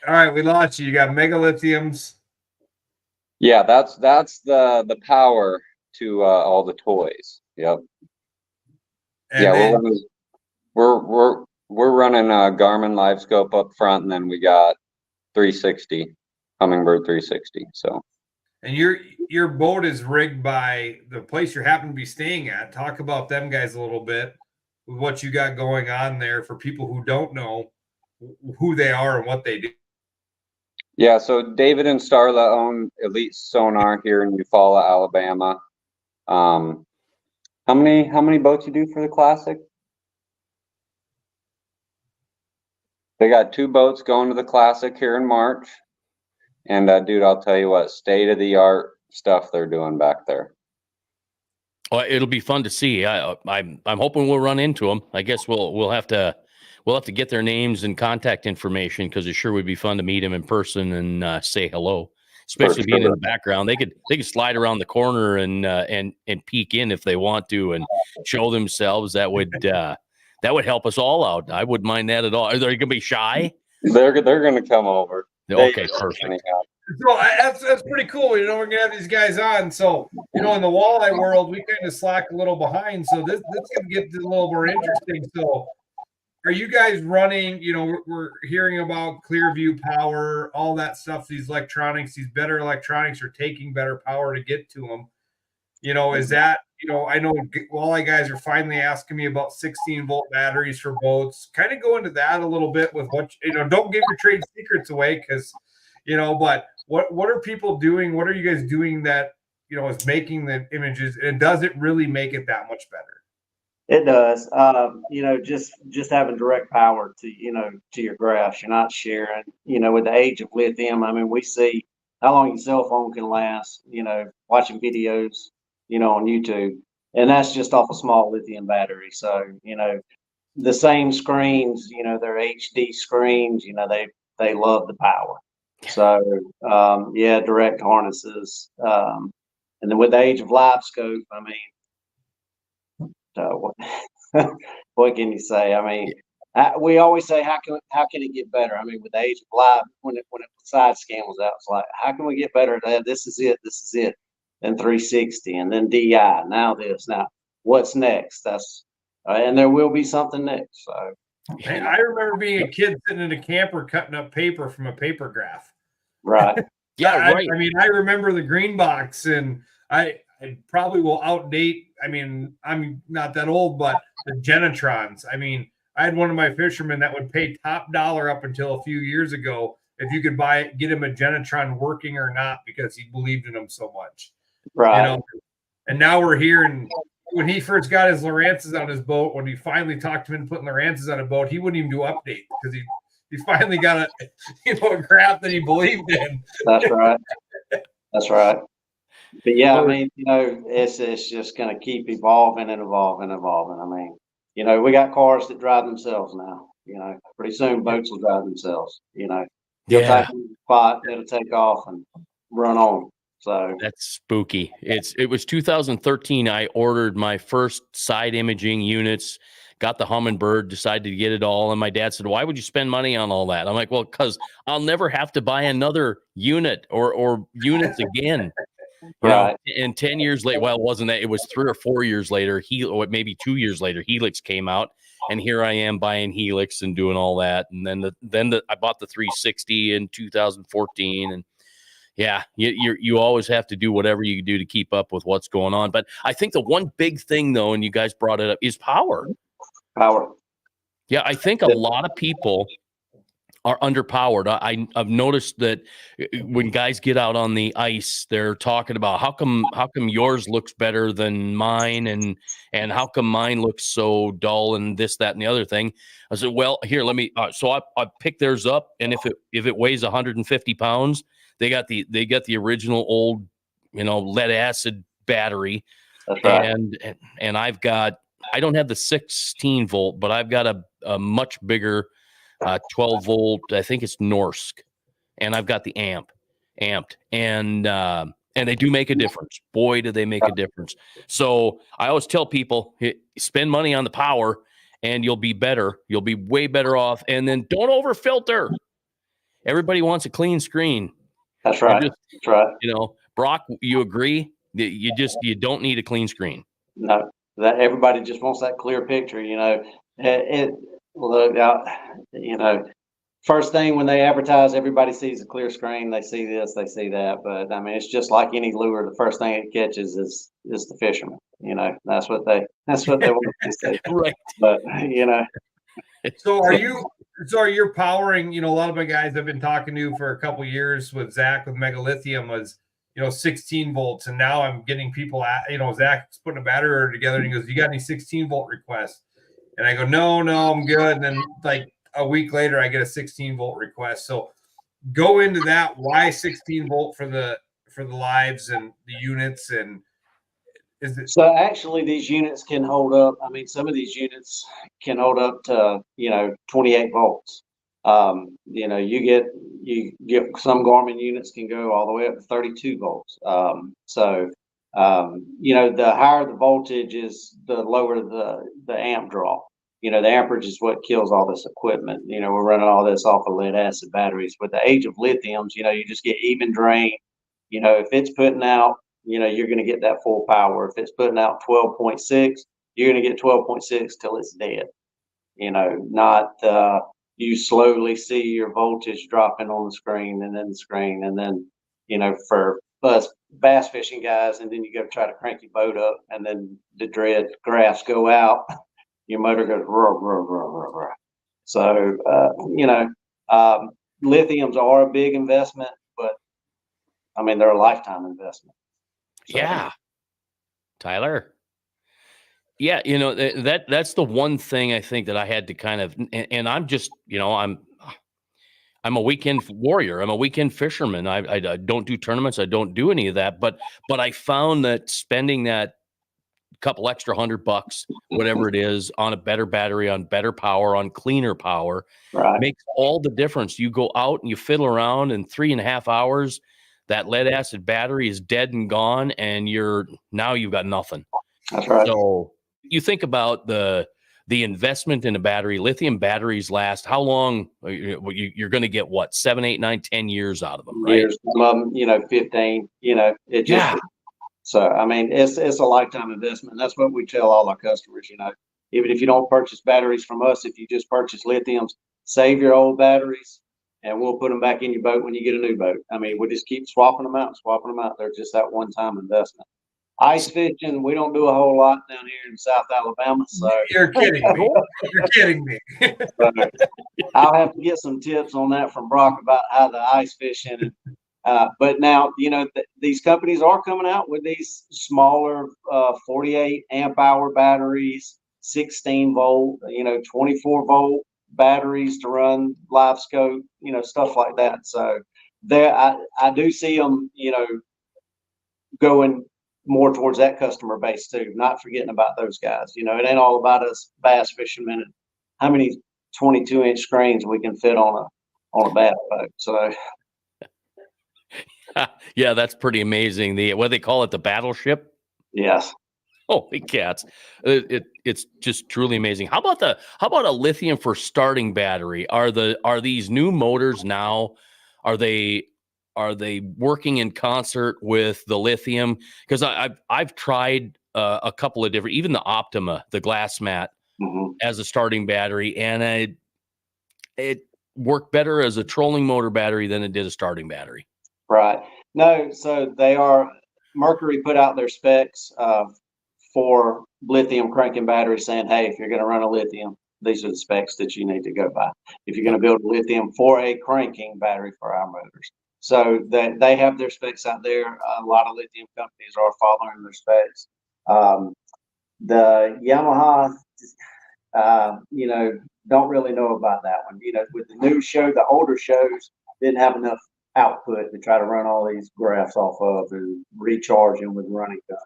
[SPEAKER 2] right, we lost you. You got megalithiums.
[SPEAKER 3] Yeah, that's the power to all the toys. Yep.
[SPEAKER 2] And
[SPEAKER 3] Yeah,
[SPEAKER 2] then,
[SPEAKER 3] we're running a Garmin Live Scope up front, and then we got 360 Humminbird 360. So.
[SPEAKER 2] and your boat is rigged by the place you happen to be staying at. Talk about them guys a little bit, with what you got going on there for people who don't know who they are and what they do.
[SPEAKER 3] Yeah, so David and Starla own Elite Sonar here in Eufaula, Alabama. How many boats you do for the Classic? They got 2 boats going to the Classic here in March. And dude, I'll tell you what, state of the art stuff they're doing back there.
[SPEAKER 1] Well, it'll be fun to see. I'm hoping we'll run into them. I guess we'll have to get their names and contact information, because it sure would be fun to meet them in person and say hello. Especially being in the background, they could slide around the corner and peek in if they want to and show themselves. That would help us all out. I wouldn't mind that at all. Are they gonna be shy?
[SPEAKER 3] They're gonna come over.
[SPEAKER 1] Okay, perfect.
[SPEAKER 2] So that's pretty cool. We're gonna have these guys on. So in the walleye world, we kind of slack a little behind. So this can get a little more interesting. So are you guys running? We're hearing about Clearview power, all that stuff. These electronics, these better electronics are taking better power to get to them. Is that I know walleye guys are finally asking me about 16-volt batteries for boats. Kind of go into that a little bit with what don't give your trade secrets away, because but what are people doing? What are you guys doing that is making the images, and does it really make it that much better?
[SPEAKER 4] It does. Just having direct power to your graphs. You're not sharing. With the age of lithium, I mean, we see how long your cell phone can last. Watching videos, on YouTube, and that's just off a small lithium battery. So the same screens, they're HD screens. They love the power. So direct harnesses, and then with the age of live scope, I mean, what can you say? I mean, we always say, how can it get better? I mean, with the age of live, when the side scan was out, it's like, how can we get better at that? This is it. Then 360, and then DI. Now this. Now what's next? That's and there will be something next. So.
[SPEAKER 2] Man, I remember being a kid sitting in a camper cutting up paper from a paper graph.
[SPEAKER 4] Right.
[SPEAKER 1] Yeah, right.
[SPEAKER 2] I mean, I remember the green box, and I probably will outdate. I mean, I'm not that old, but the Genetrons. I mean, I had one of my fishermen that would pay top dollar up until a few years ago if you could get him a Genetron working or not, because he believed in them so much.
[SPEAKER 4] Right.
[SPEAKER 2] And now we're here, and when he first got his Lowrances on his boat, when we finally talked him into putting Lowrances on a boat, he wouldn't even do update, because he finally got a graph that he believed in.
[SPEAKER 4] That's right. That's right. But yeah, I mean, it's just going to keep evolving and evolving and evolving. I mean, we got cars that drive themselves now. Pretty soon boats will drive themselves. You'll take a spot, it'll take off and run on. So
[SPEAKER 1] that's spooky. It was 2013. I ordered my first side imaging units, got the Humminbird, decided to get it all. And my dad said, "Why would you spend money on all that?" I'm like, "Well, because I'll never have to buy another unit or units again."
[SPEAKER 4] Right.
[SPEAKER 1] And 10 years later, well, it wasn't that, it was 3 or 4 years later, maybe 2 years later, Helix came out, and here I am buying Helix and doing all that. And then I bought the 360 in 2014, and yeah, you always have to do whatever you do to keep up with what's going on. But I think the one big thing, though, and you guys brought it up, is power.
[SPEAKER 4] Power.
[SPEAKER 1] Yeah, I think a lot of people are underpowered. I've noticed that when guys get out on the ice, they're talking about how come yours looks better than mine, and how come mine looks so dull, and this, that, and the other thing. I said, well, here, let me. So I picked theirs up, and if it weighs 150 pounds, they got the original old, lead acid battery.
[SPEAKER 4] That's right.
[SPEAKER 1] And I don't have the 16 volt, but I've got a much bigger 12 volt. I think it's Norsk, and I've got the amped, and they do make a difference. Boy, do they make a difference. So I always tell people, spend money on the power, and you'll be better. You'll be way better off. And then don't over filter. Everybody wants a clean screen.
[SPEAKER 4] That's right. That's right.
[SPEAKER 1] You know, Brock, you agree that you don't need a clean screen.
[SPEAKER 4] No, that everybody just wants that clear picture. You know, look out. You know, first thing when they advertise, everybody sees a clear screen. They see this, they see that. But I mean, it's just like any lure. The first thing it catches is the fisherman. You know, that's what they want to see.
[SPEAKER 1] Right.
[SPEAKER 4] But you know,
[SPEAKER 2] So are you powering, you know, a lot of my guys I've been talking to for a couple of years with Zach with Megalithium was, you know, 16 volts. And now I'm getting people at, you know, Zach's putting a battery together and he goes, you got any 16 volt requests? And I go, no, I'm good. And then like a week later, I get a 16 volt request. So go into that. Why 16 volt for the lives and the units? And is it
[SPEAKER 4] so actually these units can hold up. I mean, some of these units can hold up to, you know, 28 volts. You know, you get some Garmin units can go all the way up to 32 volts. You know, the higher the voltage is, the lower the amp draw. You know, the amperage is what kills all this equipment. You know, we're running all this off of lead acid batteries. With the age of lithiums, you know, you just get even drain. You know, if it's putting out, you know, you're going to get that full power. If it's putting out 12.6, you're going to get 12.6 till it's dead. You know, not you slowly see your voltage dropping on the screen and then, you know, for us bass fishing guys, and then you go try to crank your boat up and then the dread graphs go out. Your motor goes, rah, rah, rah, rah, rah. So, you know, lithiums are a big investment, but I mean, they're a lifetime investment. So,
[SPEAKER 1] Yeah. Tyler. Yeah, you know, that's the one thing I think that I had to kind of, and I'm just, you know, I'm a weekend warrior. I'm a weekend fisherman. I don't do tournaments. I don't do any of that. But I found that spending that couple extra $100, whatever it is, on a better battery, on better power, on cleaner power,
[SPEAKER 4] right.
[SPEAKER 1] makes all the difference. You go out and you fiddle around in 3.5 hours, that lead acid battery is dead and gone, and you've got nothing.
[SPEAKER 4] That's right.
[SPEAKER 1] So you think about the investment in a battery. Lithium batteries last how long? You're going to get what, 7, 8, 9, 10 years out of them, right?
[SPEAKER 4] Years, you know, 15. You know, it just.
[SPEAKER 1] Yeah.
[SPEAKER 4] So I mean, it's a lifetime investment. That's what we tell all our customers. You know, even if you don't purchase batteries from us, if you just purchase lithiums, save your old batteries, and we'll put them back in your boat when you get a new boat. I mean, we just keep swapping them out. They're just that one-time investment. Ice fishing, we don't do a whole lot down here in South Alabama. So
[SPEAKER 2] you're kidding me? You're kidding me.
[SPEAKER 4] So I'll have to get some tips on that from Brock about how the ice fishing. But now, you know, these companies are coming out with these smaller 48 amp hour batteries, 16 volt, you know, 24 volt batteries to run live scope, you know, stuff like that. So there, I do see them, you know, going more towards that customer base too, not forgetting about those guys. You know, it ain't all about us bass fishermen and how many 22-inch screens we can fit on a bass boat. So
[SPEAKER 1] yeah, that's pretty amazing. What do they call it, the battleship?
[SPEAKER 4] yes.
[SPEAKER 1] Holy cats. It's just truly amazing. How about a lithium for starting battery? Are these new motors now, are they working in concert with the lithium? Because I've tried a couple of different, even the Optima, the glass mat, as a starting battery, and it worked better as a trolling motor battery than it did a starting battery.
[SPEAKER 4] Right. No, so Mercury put out their specs for lithium cranking batteries, saying, hey, if you're going to run a lithium, these are the specs that you need to go by if you're going to build a lithium for a cranking battery for our motors. So they have their specs out there. A lot of lithium companies are following their specs. The Yamaha, you know, don't really know about that one. You know, with the new show, the older shows didn't have enough output to try to run all these graphs off of and recharge them with running guns.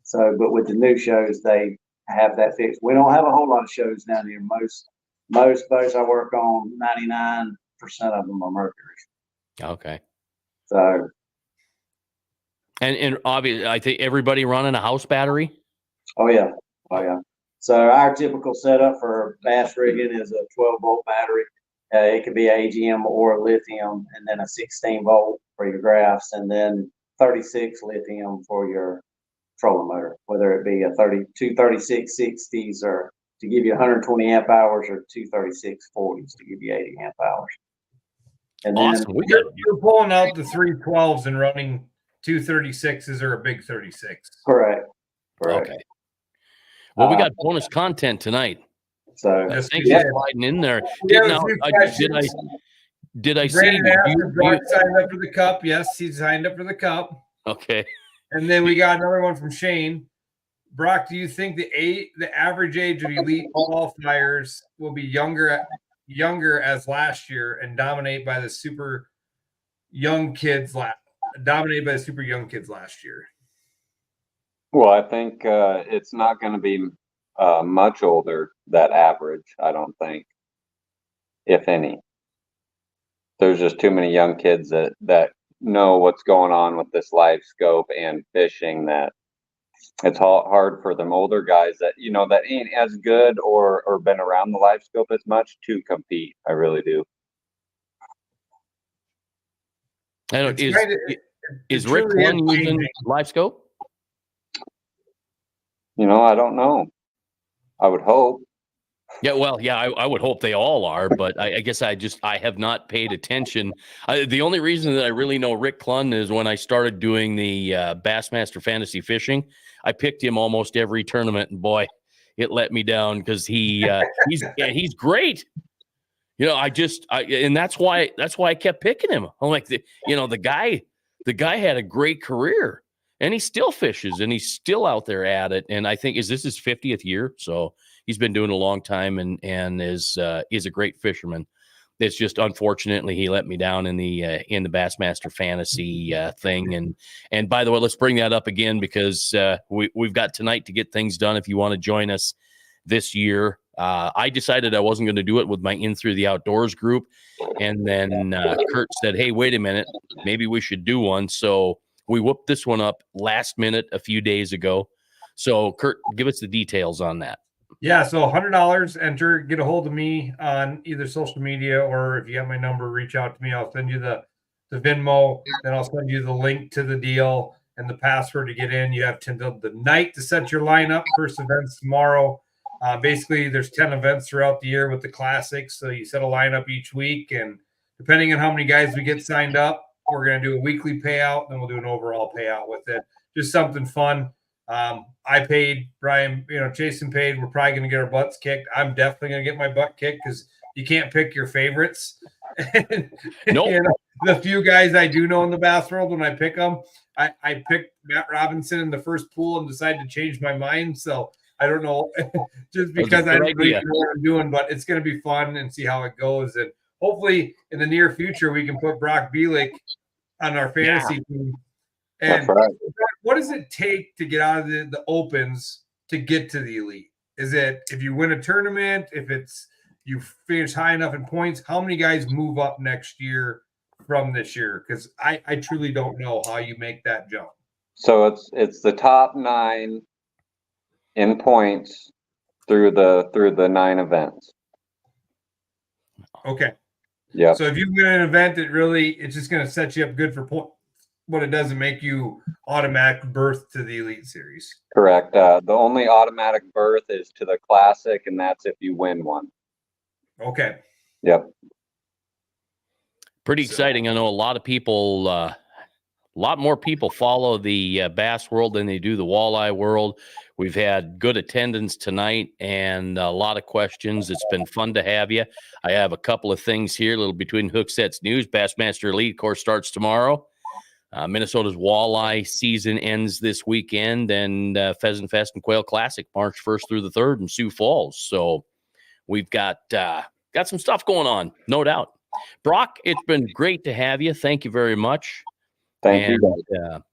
[SPEAKER 4] So, but with the new shows, they have that fixed. We don't have a whole lot of shows down here. Most boats I work on, 99% of them are Mercury.
[SPEAKER 1] Okay.
[SPEAKER 4] So,
[SPEAKER 1] and obviously, I think everybody running a house battery.
[SPEAKER 4] oh yeah. So our typical setup for bass rigging is a 12-volt battery. It could be AGM or lithium, and then a 16-volt for your graphs, and then 36 lithium for your trolling motor, whether it be a 23660s or to give you 120 amp hours, or 23640s to give you 80 amp hours. And
[SPEAKER 1] Awesome.
[SPEAKER 4] then
[SPEAKER 2] You're pulling out the 312s and running 236s or a big 36.
[SPEAKER 4] correct.
[SPEAKER 1] Okay. Well, we got bonus content tonight.
[SPEAKER 4] So
[SPEAKER 2] Just
[SPEAKER 1] Thanks for sliding in there. Did I see?
[SPEAKER 2] Brandon asked if Brock signed up for the cup. Yes, he signed up for the cup.
[SPEAKER 1] Okay.
[SPEAKER 2] And then we got another one from Shane. Brock, do you think the average age of elite qualifiers will be younger as last year and dominated by the super young kids last year?
[SPEAKER 3] Well, I think it's not going to be much older, that average, I don't think, if any. There's just too many young kids that know what's going on with this live scope and fishing, that it's hard for them older guys that, that ain't as good or been around the live scope as much to compete. I really do.
[SPEAKER 1] I don't, is Rick Clunn using live scope?
[SPEAKER 3] I don't know. I would hope.
[SPEAKER 1] Yeah, well, yeah, I would hope they all are, but I guess I have not paid attention. The only reason that I really know Rick Clunn is when I started doing the Bassmaster Fantasy Fishing. I picked him almost every tournament, and boy, it let me down because he's great. And that's why I kept picking him. I'm like, the guy had a great career, and he still fishes, and he's still out there at it. And I think, is this his 50th year? So he's been doing it a long time, and is a great fisherman. It's just, unfortunately, he let me down in the Bassmaster Fantasy thing. And by the way, let's bring that up again, because we've got tonight to get things done. If you want to join us this year, I decided I wasn't going to do it with my In Through the Outdoors group, and then Kurt said, "Hey, wait a minute, maybe we should do one." So we whooped this one up last minute a few days ago. So Kurt, give us the details on that.
[SPEAKER 2] Yeah, so $100, enter, get a hold of me on either social media, or if you have my number, reach out to me. I'll send you the Venmo, then I'll send you the link to the deal and the password to get in. You have until the night to set your lineup. First event's tomorrow. Basically, there's 10 events throughout the year with the classics, so you set a lineup each week, and depending on how many guys we get signed up, we're going to do a weekly payout, then we'll do an overall payout with it. Just something fun. I paid, Brian, Jason paid. We're probably going to get our butts kicked. I'm definitely going to get my butt kicked because you can't pick your favorites.
[SPEAKER 1] Nope.
[SPEAKER 2] The few guys I do know in the bass world, when I pick them, I picked Matt Robinson in the first pool and decided to change my mind. So I don't know, just because I don't really know what I'm doing, but it's going to be fun and see how it goes. And hopefully in the near future, we can put Brock Belik on our fantasy team. And what does it take to get out of the opens to get to the elite? Is it if you win a tournament, if it's you finish high enough in points, how many guys move up next year from this year? Because I truly don't know how you make that jump.
[SPEAKER 3] So it's the top 9 in points through the 9 events.
[SPEAKER 2] Okay.
[SPEAKER 3] Yeah.
[SPEAKER 2] So if you win an event, it's just going to set you up good for points, but it doesn't make you automatic berth to the Elite Series.
[SPEAKER 3] Correct. The only automatic berth is to the Classic, and that's if you win one.
[SPEAKER 2] Okay.
[SPEAKER 3] Yep.
[SPEAKER 1] Pretty exciting. I know a lot of people, a lot more people follow the bass world than they do the walleye world. We've had good attendance tonight and a lot of questions. It's been fun to have you. I have a couple of things here, a little between hook sets news. Bassmaster Elite course starts tomorrow. Minnesota's walleye season ends this weekend, and Pheasant Fest and Quail Classic March 1st through the 3rd in Sioux Falls. So we've got some stuff going on, no doubt. Brock, it's been great to have you. Thank you very much.
[SPEAKER 3] Thank you.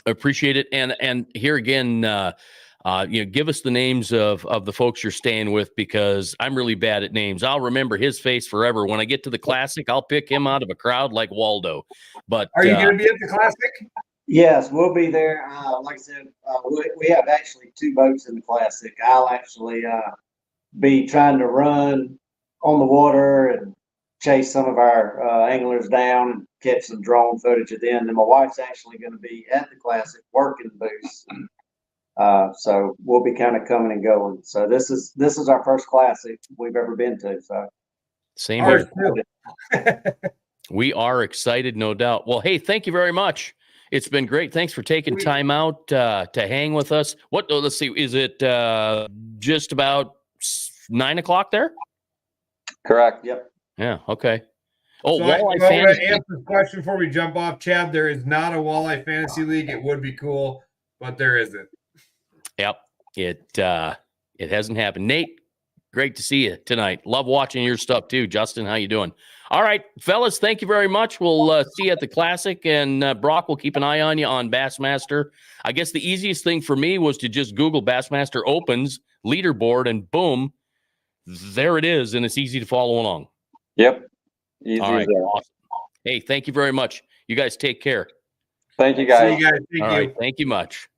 [SPEAKER 1] Appreciate it. And here again, give us the names of the folks you're staying with, because I'm really bad at names. I'll remember his face forever. When I get to the Classic, I'll pick him out of a crowd like Waldo. But
[SPEAKER 2] are you going to be at the Classic?
[SPEAKER 4] Yes, we'll be there. Like I said, we have actually 2 boats in the Classic. I'll actually be trying to run on the water and chase some of our anglers down and catch some drone footage of them. And my wife's actually going to be at the Classic working booths. So we'll be kind of coming and going. So this is our first Classic we've ever been to. So
[SPEAKER 1] Same
[SPEAKER 2] Ours
[SPEAKER 1] here.
[SPEAKER 2] too.
[SPEAKER 1] We are excited, no doubt. Well, hey, thank you very much. It's been great. Thanks for taking time out to hang with us. Let's see. Is it just about 9 o'clock there?
[SPEAKER 3] Correct.
[SPEAKER 4] Yep.
[SPEAKER 1] Yeah. Okay. Oh,
[SPEAKER 2] So
[SPEAKER 1] walleye
[SPEAKER 2] to
[SPEAKER 1] fantasy.
[SPEAKER 2] answer the question before we jump off, Chad, there is not a walleye fantasy league. It would be cool, but there isn't.
[SPEAKER 1] Yep. It hasn't happened. Nate, great to see you tonight. Love watching your stuff too. Justin, how you doing? All right, fellas, thank you very much. We'll see you at the Classic, and Brock will keep an eye on you on Bassmaster. I guess the easiest thing for me was to just Google Bassmaster Opens leaderboard, and boom, there it is, and it's easy to follow along.
[SPEAKER 3] Yep. Easy
[SPEAKER 1] All right,
[SPEAKER 3] as that.
[SPEAKER 1] awesome. Hey, thank you very much. You guys take care.
[SPEAKER 3] Thank you,
[SPEAKER 2] See
[SPEAKER 3] guys.
[SPEAKER 2] you guys. Thank
[SPEAKER 1] All
[SPEAKER 2] you.
[SPEAKER 1] right, thank you much.